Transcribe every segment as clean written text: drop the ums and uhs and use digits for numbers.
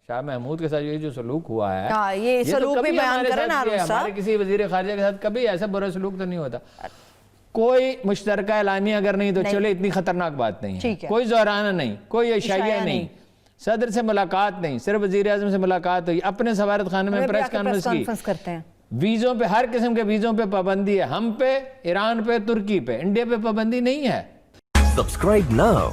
شاہ محمود کے ساتھ یہ جو سلوک ہوا ہے، یہ سلوک بھی بیان کریں ہارون صاحب. ہمارے کسی وزیر خارجہ کے ساتھ کبھی ایسا برا سلوک تو نہیں ہوتا. کوئی مشترکہ اعلامیہ اگر نہیں تو چلے اتنی خطرناک بات نہیں ہے. کوئی زہرانہ نہیں، کوئی اشاعیہ نہیں، صدر سے ملاقات نہیں، صرف وزیر اعظم سے ملاقات ہوئی، اپنے سفارت خانے میں پریس کانفرنس کی. ویزوں پہ، ہر قسم کے ویزوں پہ پابندی ہے، ہم پہ، ایران پہ، ترکی پہ، انڈیا پہ پابندی نہیں ہے. Subscribe now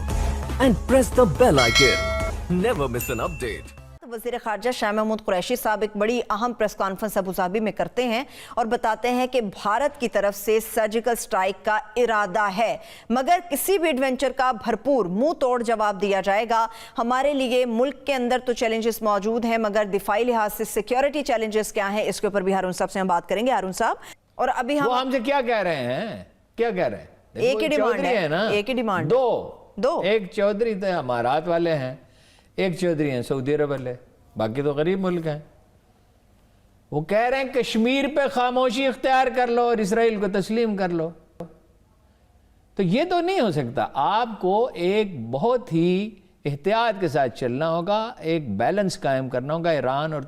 and press the bell icon. Never miss an update. وزیر خارجہ شاہ محمود قریشی صاحب ایک بڑی اہم پریس کانفرنس ابوظہبی میں کرتے ہیں اور بتاتے ہیں کہ بھارت کی طرف سے سرجیکل سٹرائک کا ارادہ ہے، مگر کسی بھی ایڈونچر کا بھرپور منہ توڑ جواب دیا جائے گا. ہمارے لیے ملک کے اندر تو چیلنجز موجود ہیں، مگر دفاعی لحاظ سے سیکیورٹی چیلنجز کیا ہیں، اس کے اوپر بھی ہارون صاحب سے ہم بات کریں گے. ہارون صاحب، اور ابھی ہم سے کیا کہہ رہے ہیں، کیا کہہ رہے ہیں؟ ایک ہی ڈیمانڈ ہے نا، ایک ہی ڈیمانڈ، دو. ایک چودھری تو امارات والے ہیں، ایک چودھری ہیں سعودی عرب والے، باقی تو غریب ملک ہیں. وہ کہہ رہے ہیں کشمیر پہ خاموشی اختیار کر لو اور اسرائیل کو تسلیم کر لو. تو یہ تو نہیں ہو سکتا. آپ کو ایک بہت ہی احتیاط کے ساتھ چلنا ہوگا، ایک بیلنس قائم کرنا ہوگا. ایران اور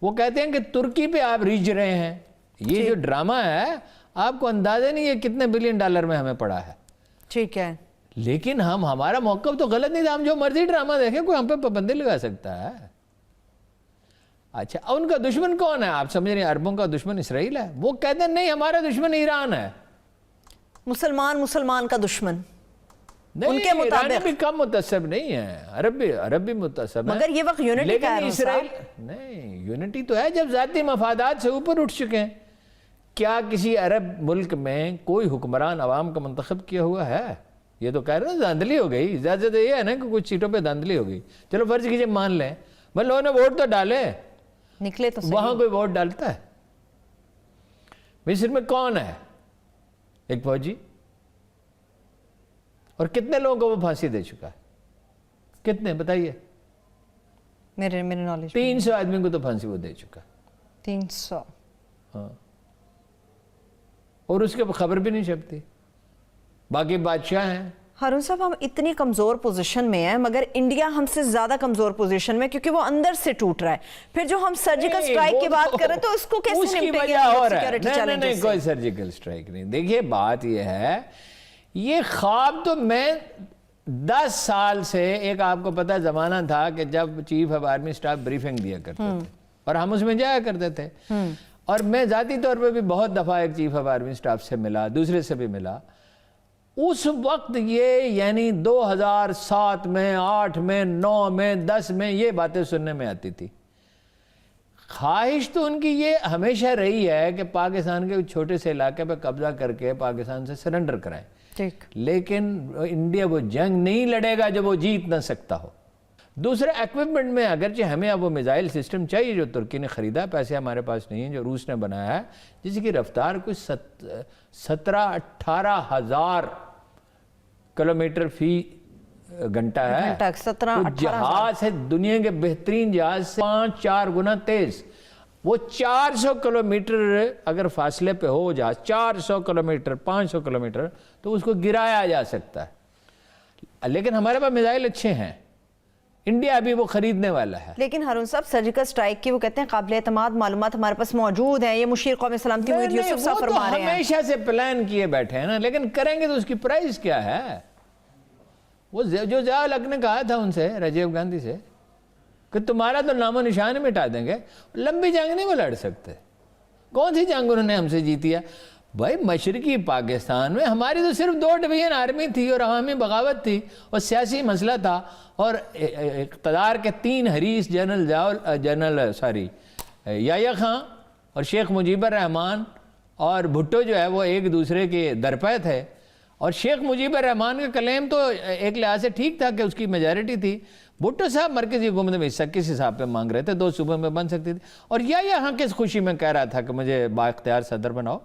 وہ کہتے ہیں کہ ترکی پہ آپ ریجھ رہے ہیں. یہ جو ڈرامہ ہے آپ کو اندازہ نہیں ہے کتنے بلین ڈالر میں ہمیں پڑا ہے. ٹھیک ہے، لیکن ہمارا موقف تو غلط نہیں تھا. ہم جو مرضی ڈرامہ دیکھیں، کوئی ہم پہ پابندی لگا سکتا ہے؟ اچھا، ان کا دشمن کون ہے؟ آپ سمجھ رہے ہیں عربوں کا دشمن اسرائیل ہے. وہ کہتے ہیں نہیں، ہمارا دشمن ایران ہے. مسلمان کا دشمن ان کے مطابق بھی کم متعصب نہیں ہے، عرب بھی متعصب ہے. مگر یہ وقت یونٹی کا ہے اسرائیل نہیں. یونٹی تو ہے جب ذاتی مفادات سے اوپر اٹھ چکے ہیں. کیا کسی عرب ملک میں کوئی حکمران عوام کا منتخب کیا ہوا ہے؟ یہ تو کہہ رہے ہیں دھاندلی ہو گئی. زیادہ تو یہ ہے نا کہ کچھ سیٹوں پہ دھاندلی ہو گئی. چلو فرض کیجئے مان لیں، بھائی لوگوں نے ووٹ تو ڈالے، نکلے تو وہاں کوئی ووٹ ڈالتا ہے؟ مصر میں کون ہے؟ ایک فوجی. اور کتنے لوگوں کو وہ پھانسی دے چکا ہے؟ کتنے بتائیے؟ میرے نالج 300 آدمی کو تو پھانسی وہ دے چکا. 300. ہاں، اور اس کے خبر بھی نہیں چھپتی. باقی بادشاہ ہیں. ہارون صاحب، ہم اتنی کمزور پوزیشن میں ہیں، مگر انڈیا ہم سے زیادہ کمزور پوزیشن میں، کیونکہ وہ اندر سے ٹوٹ رہا ہے. پھر جو ہم سرجیکل سٹرائک کی بات کریں تو اس کو کیسے نمٹیں گے؟ نہیں، کوئی سرجیکل سٹرائک نہیں. دیکھیے بات یہ ہے، یہ خواب تو میں 10 سال سے، ایک آپ کو پتہ زمانہ تھا کہ جب chief of army staff briefing دیا کرتے تھے اور ہم اس میں جایا کرتے تھے. اور میں ذاتی طور پہ بھی بہت دفعہ ایک چیف آف آرمی سٹاف سے ملا، دوسرے سے بھی ملا. اس وقت یہ یعنی 2007 میں، 8 میں، 9 میں، 10 میں یہ باتیں سننے میں آتی تھی. خواہش تو ان کی یہ ہمیشہ رہی ہے کہ پاکستان کے چھوٹے سے علاقے پہ قبضہ کر کے پاکستان سے سرنڈر کرائیں. لیکن انڈیا وہ جنگ نہیں لڑے گا جو وہ جیت نہ سکتا ہو. دوسرے ایکوپمنٹ میں اگرچہ ہمیں اب وہ میزائل سسٹم چاہیے جو ترکی نے خریدا، پیسے ہمارے پاس نہیں ہیں، جو روس نے بنایا ہے، جس کی رفتار کوئی 17-18 ہزار کلومیٹر فی گھنٹہ ہے. جہاز ہے دنیا کے بہترین جہاز سے 5-4 گنا تیز. وہ 400 کلومیٹر اگر فاصلے پہ ہو جہاز، 400 کلومیٹر، 500 کلومیٹر، تو اس کو گرایا جا سکتا ہے. لیکن ہمارے پاس میزائل اچھے ہیں. انڈیا ابھی وہ خریدنے والا ہے. لیکن ہارون صاحب، سرجیکل سٹرائک کی وہ کہتے ہیں قابل اعتماد معلومات ہمارے پاس موجود ہیں. یہ مشیر قومی سلامتی محمد یوسف صاحب فرما رہے ہیں. وہ تو ہمیشہ سے پلان کیے بیٹھے ہیں نا، لیکن کریں گے تو اس کی پرائز کیا ہے؟ وہ جو ضیاء الحق نے کہا تھا ان سے، راجیو گاندھی سے، کہ تمہارا تو نام و نشان مٹا دیں گے. لمبی جنگ نہیں وہ لڑ سکتے. کون سی جنگ انہوں نے ہم سے جیتی ہے؟ بھائی مشرقی پاکستان میں ہماری تو صرف 2 ڈویژن آرمی تھی اور عوامی بغاوت تھی اور سیاسی مسئلہ تھا، اور اقتدار کے 3 حریص یحییٰ خان اور شیخ مجیب الرحمان اور بھٹو جو ہے وہ ایک دوسرے کے درپے تھے. اور شیخ مجیب الرحمان کا کلیم تو ایک لحاظ سے ٹھیک تھا کہ اس کی میجارٹی تھی. بھٹو صاحب مرکزی حکومت میں حصہ کس حساب پہ مانگ رہے تھے؟ 2 صوبوں میں بن سکتی تھی. اور یہاں کس خوشی میں کہہ رہا تھا کہ مجھے با اختیار صدر بناؤ.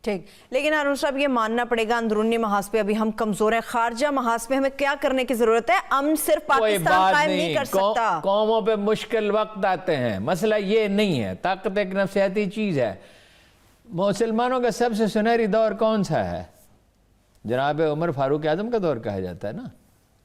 ٹھیک، لیکن ہارون صاحب یہ ماننا پڑے گا اندرونی محاذ پہ ابھی ہم کمزور ہیں. خارجہ محاذ پہ ہمیں کیا کرنے کی ضرورت ہے؟ امن صرف پاکستان قائم نہیں کر سکتا. قوموں پہ مشکل وقت آتے ہیں. مسئلہ یہ نہیں ہے. طاقت ایک نفسیاتی چیز ہے. مسلمانوں کا سب سے سنہری دور کون سا ہے؟ جناب عمر فاروق اعظم کا دور کہا جاتا ہے نا.